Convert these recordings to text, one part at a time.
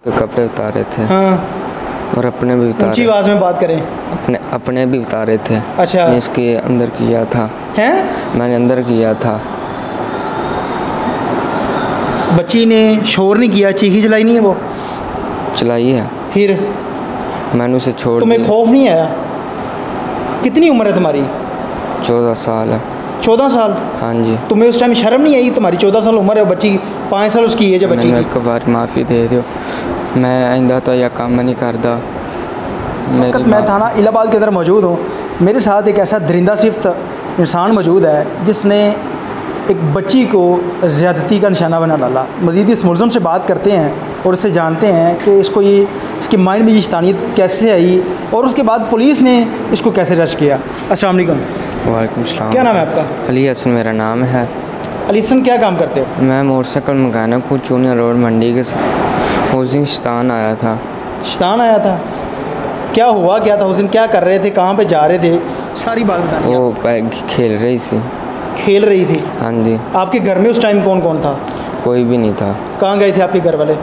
के कपड़े उतारे थे। हाँ। और अपने भी उतारे। ऊंची आवाज़ में बात करें। अपने भी उतारे थे। अच्छा। मैंने इसके अंदर किया था। हैं? मैंने अंदर किया था। बच्ची ने शोर नहीं किया, चीखी चलाई नहीं है वो? चलाई है। फिर मैंने उसे छोड़ तुम्हें दिया। खौफ नहीं आया? कितनी उम्र है तुम्हारी? 14 साल है। 14 साल? हाँ जी। तुम्हें उस टाइम शर्म नहीं आई? तुम्हारी 14 साल उम्र है, बच्ची 5 साल उसकी एज है बच्ची मैंने की। एक बार माफ़ी दे दो, मैं आइंदा तो यह काम नहीं करता। मैं थाना इलाहाबाद के अंदर मौजूद हूँ। मेरे साथ एक ऐसा दरिंदा सिफ्त इंसान मौजूद है जिसने एक बच्ची को ज़्यादती का निशाना बना डाला। मज़ीद इस मुलज़म से बात करते हैं और उससे जानते हैं कि इसके माइंड में ये शैतानियत कैसे आई और उसके बाद पुलिस ने इसको कैसे अरेस्ट किया। अस्सलाम वालेकुम। वालेकुम सलाम। क्या नाम है आपका? अली हसन मेरा नाम है। अली हसन, क्या काम करते हो? मैं मोटरसाइकिल मैकेनिक हूँ, चूनिया रोड मंडी के साथ। उस दिन शैतान आया था। शैतान आया था? क्या हुआ क्या था उस दिन? क्या कर रहे थे, कहाँ पे जा रहे थे, सारी बात बताइए। वो खेल रही थी। खेल रही थी? हाँ जी। आपके घर में उस टाइम कौन कौन था? कोई भी नहीं था। कहाँ गए थे आपके घर वाले?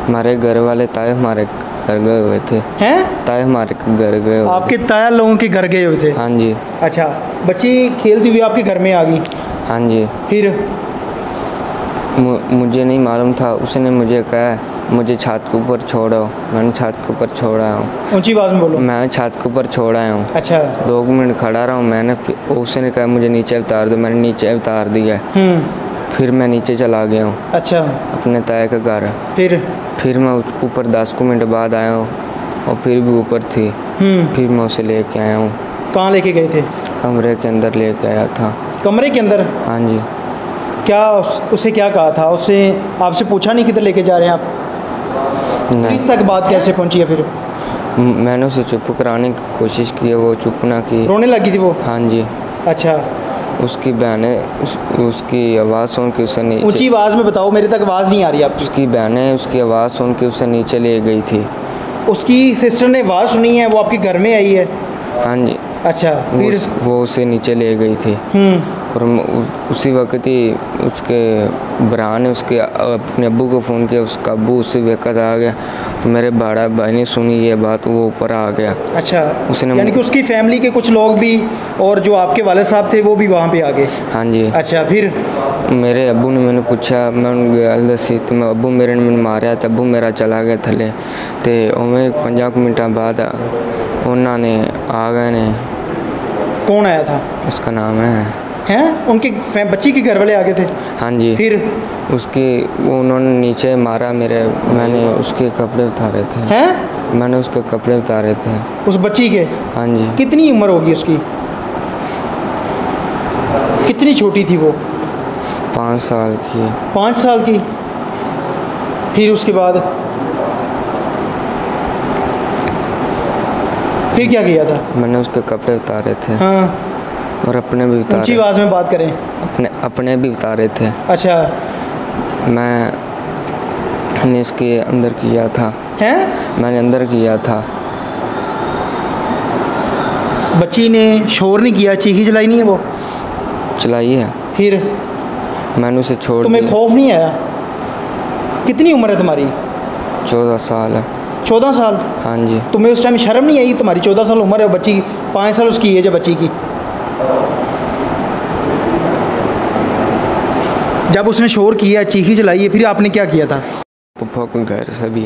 हमारे घर वाले ताए हमारे घर गए हुए थे। हैं? ताए हमारे घर गए हुए आपके ताया लोगों के घर गए हुए थे? हाँ जी। अच्छा, बच्ची खेलती हुई आपके घर में आ गई? हाँ जी। फिर? मुझे नहीं मालूम था, उसने मुझे कहा मुझे छत के ऊपर छोड़ो। मैंने छत के ऊपर छोड़ा हूँ। ऊंची आवाज़ में बोलो। मैं छत के ऊपर छोड़ा हूँ। अच्छा। 2 मिनट खड़ा रहा हूँ। मैंने उसने कहा मुझे नीचे उतार दो, मैंने नीचे उतार दिया। फिर मैं नीचे चला गया हूँ। अच्छा। अपने ताए के घर। फिर मैं ऊपर 10 मिनट बाद आया हूँ और फिर भी ऊपर थी। फिर मैं उसे लेके आया हूँ। कहाँ लेके गए थे? कमरे के अंदर लेके आया था। कमरे के अंदर? हाँ जी। क्या उसे क्या कहा था? उसने आपसे पूछा नहीं किधर लेके जा रहे हैं आप? नहीं। इस तक बात कैसे पहुंची है फिर? मैंने उसे चुप कराने की कोशिश की, वो चुप ना की। रोने लगी थी वो? हाँ जी। अच्छा। उसकी बहनें उसकी आवाज़ सुन के उसे नीचे। ऊंची आवाज़ में बताओ, मेरे तक आवाज़ नहीं आ रही आपकी। उसकी बहनें उसकी आवाज़ सुन के उसे नीचे ले गई थी। उसकी सिस्टर ने आवाज़ सुनी है, वो आपके घर में आई है? हाँ जी। अच्छा। फिर? वो उसे नीचे ले गई थी। और उसी वक्त ही उसके भरा ने उसके अपने अब्बू को फ़ोन किया। उसका अब्बू उसी वक्त आ गया। मेरे बड़ा भाई ने सुनी ये बात, वो ऊपर आ गया। अच्छा। उसने यानी कि उसकी फैमिली के कुछ लोग भी और जो आपके वाले साहब थे वो भी वहाँ पे आ गए? हाँ जी। अच्छा। फिर? मेरे अब्बू ने मैंने पूछा, मैं गल दसी तो मैं अब्बू मेरे ने मैंने मारा तो अब्बू मेरा चला गया थले। तो उमें 5 मिनटा बाद उन्होंने आ गए ने। कौन आया था? उसका नाम हैं? उनके बच्ची के घर वाले आ गए थे? हाँ जी। फिर? वो उन्होंने नीचे मारा मैंने उसके कपड़े उतारे थे। हैं? मैंने उसके कपड़े उतारे थे। उस बच्ची के? हाँ जी। कितनी उम्र होगी उसकी? कितनी छोटी थी वो? 5 साल की। 5 साल की? फिर उसके बाद फिर क्या किया था? मैंने उसके कपड़े उतारे थे। हाँ। और अपने भी ऊंची उतारे। आवाज़ में बात करें। अपने भी उतारे थे। अच्छा। मैंने इसके अंदर किया था। हैं? मैंने अंदर किया था। बच्ची ने शोर नहीं किया, चीखी चलाई नहीं है वो? चलाई है। फिर? मैंने उसे छोड़ तुम्हें दिया। खौफ नहीं आया? कितनी उम्र है तुम्हारी? 14 साल है। 14 साल? हाँ जी। तुम्हें उस टाइम शर्म नहीं आई? तुम्हारी 14 साल उम्र है, बच्ची 5 साल उसकी एज है बच्ची की। जब उसने शोर किया, चीखी चलाई है, फिर आपने क्या किया था? पप्पा को घर से भी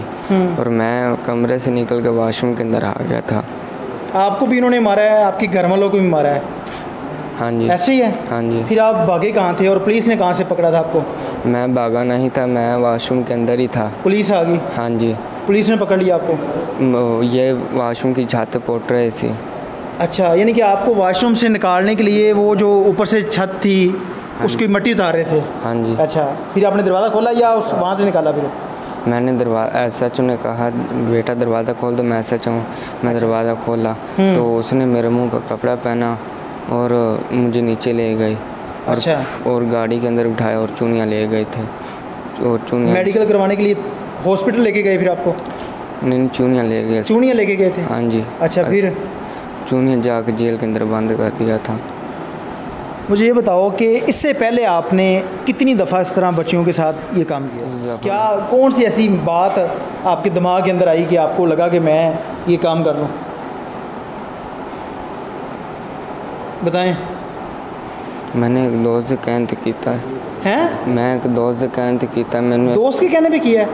और मैं कमरे से निकल के वॉशरूम के अंदर आ गया था। आपको भी इन्होंने मारा है, आपके घर वालों को भी मारा है? हाँ जी। ऐसे ही है? हाँ जी। फिर आप भागे कहाँ थे और पुलिस ने कहाँ से पकड़ा था आपको? मैं भागा नहीं था, मैं वॉशरूम के अंदर ही था। पुलिस आ गई? हाँ जी। पुलिस ने पकड़ लिया आपको? ये वॉशरूम की छत पोट रहे थे। अच्छा, यानी कि आपको वॉशरूम से निकालने के लिए वो जो ऊपर से छत थी उसकी मिट्टी उतार रहे थे? हाँ जी। अच्छा। फिर आपने दरवाज़ा खोला या उस वहाँ से निकाला फिर? मैंने SH ने कहा बेटा दरवाज़ा खोल दो। मैं SH हूँ, मैं दरवाज़ा खोला तो उसने मेरे मुंह पर कपड़ा पहना और मुझे नीचे ले गई। अच्छा। और गाड़ी के अंदर उठाया और चूनिया ले गए थे। और चूनिया मेडिकल करवाने के लिए हॉस्पिटल लेके गए फिर आपको? नहीं, चूनिया ले गए। चूनिया लेके गए थे? हाँ जी। अच्छा। फिर? चूनिया जाके जेल के अंदर बंद कर दिया था। मुझे ये बताओ कि इससे पहले आपने कितनी दफ़ा इस तरह बच्चियों के साथ ये काम किया? क्या कौन सी ऐसी बात आपके दिमाग के अंदर आई कि आपको लगा कि मैं ये काम कर लूँ? बताएं। मैंने एक दोस्त से कहने तो किया हैं? मैं एक दोस्त से कहने तो किया मैंने। दोस्त के कहने पे किया है?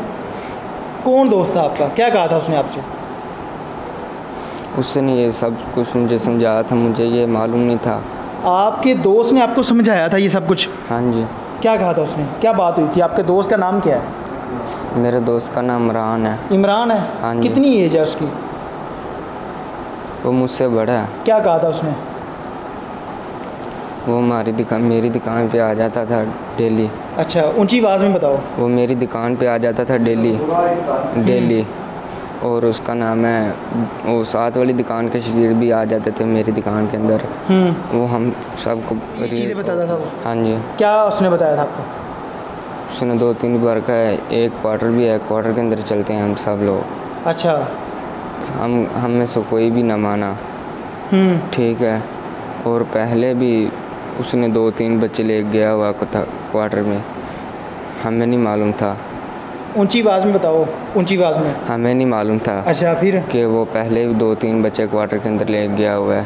कौन दोस्त था आपका? क्या कहा था उसने आपसे? उसने ये सब कुछ मुझे समझाया था, मुझे ये मालूम नहीं था। आपके दोस्त ने आपको समझाया था ये सब कुछ? हाँ जी। क्या कहा था उसने? क्या बात हुई थी? आपके दोस्त का नाम क्या है? मेरे दोस्त का नाम इमरान है। इमरान है? हाँ जी। कितनी एज है उसकी? वो मुझसे बड़ा है। क्या कहा था उसने? वो मेरी दुकान पे आ जाता था डेली। अच्छा, ऊंची आवाज़ में बताओ। वो मेरी दुकान पे आ जाता था डेली। और उसका नाम है, वो साथ वाली दुकान के शागिर्द भी आ जाते थे मेरी दुकान के अंदर। वो हम सबको चीज़ें बताता था वो? हाँ जी। क्या उसने बताया था आपको? उसने 2-3 बार का है, एक क्वार्टर भी है, क्वार्टर के अंदर चलते हैं हम सब लोग। अच्छा। हम में से कोई भी ना माना। ठीक है। और पहले भी उसने 2-3 बच्चे ले गया हुआ था क्वार्टर में, हमें नहीं मालूम था। ऊंची आवाज़ में बताओ, ऊंची आवाज़ में। हमें नहीं मालूम था। अच्छा, फिर? कि वो पहले भी 2-3 बच्चे क्वार्टर के अंदर ले गया हुआ है।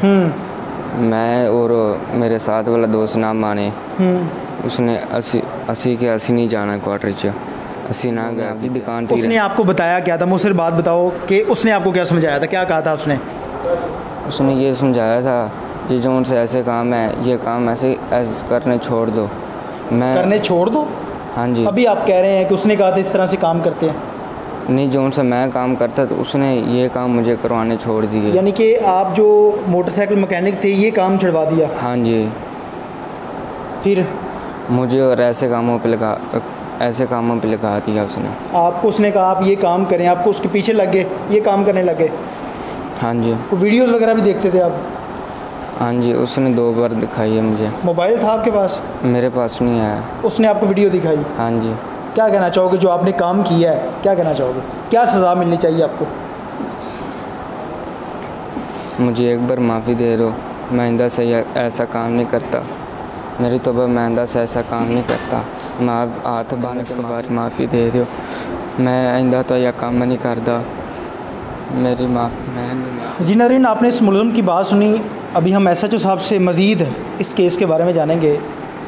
मैं और मेरे साथ वाला दोस्त ना माने। उसने 80 के 80 नहीं जाना क्वार्टर च, 80 ना गया अपनी दुकान थी। उसने आपको बताया क्या था? मुझसे बात बताओ कि उसने आपको क्या समझाया था, क्या कहा था उसने? उसने ये समझाया था कि जो उनसे ऐसे काम है, ये काम ऐसे करने छोड़ दो। मैं करने छोड़ दो? हाँ जी। अभी आप कह रहे हैं कि उसने कहा था इस तरह से काम करते हैं? नहीं, जो उनसे मैं काम करता तो उसने ये काम मुझे करवाने छोड़ दिए। यानी कि आप जो मोटरसाइकिल मैकेनिक थे ये काम छुड़वा दिया? हाँ जी। फिर? मुझे और ऐसे कामों पे लगा दिया उसने। आपको उसने कहा आप ये काम करें, आपको उसके पीछे लग गए, ये काम करने लगे? हाँ जी। वीडियोस वगैरह भी देखते थे आप? हाँ जी, उसने 2 बार दिखाई है मुझे। मोबाइल था आपके पास? मेरे पास नहीं है। उसने आपको वीडियो दिखाई? हाँ जी। क्या कहना चाहोगे जो आपने काम किया है, क्या कहना चाहोगे? क्या सज़ा मिलनी चाहिए आपको? मुझे एक बार माफ़ी दे दो, मैं आइंदा से ऐसा काम नहीं करता। मेरी तौबा, मैं आइंदा से ऐसा काम नहीं करता। मैं हाथ बांध के माफ़ी दे दो, मैं आइंदा तो यह काम नहीं करता। मेरी मैं जी नाज़रीन, आपने इस मुलज़िम की बात सुनी। अभी हम SHO साहब से मज़ीद इस केस के बारे में जानेंगे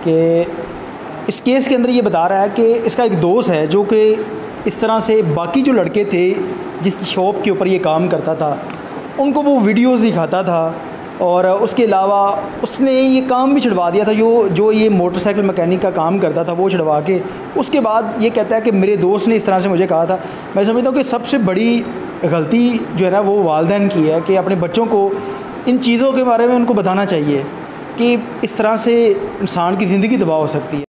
कि इस केस के अंदर ये बता रहा है कि इसका एक दोस्त है जो कि इस तरह से बाकी जो लड़के थे जिस शॉप के ऊपर ये काम करता था उनको वो वीडियोस दिखाता था, और उसके अलावा उसने ये काम भी छुड़वा दिया था। जो ये मोटरसाइकिल मैकेनिक का काम करता था वो छुड़वा के उसके बाद ये कहता है कि मेरे दोस्त ने इस तरह से मुझे कहा था। मैं समझता हूँ कि सबसे बड़ी गलती जो है ना वो वालिदैन की है कि अपने बच्चों को इन चीज़ों के बारे में उनको बताना चाहिए कि इस तरह से इंसान की ज़िंदगी तबाह हो सकती है।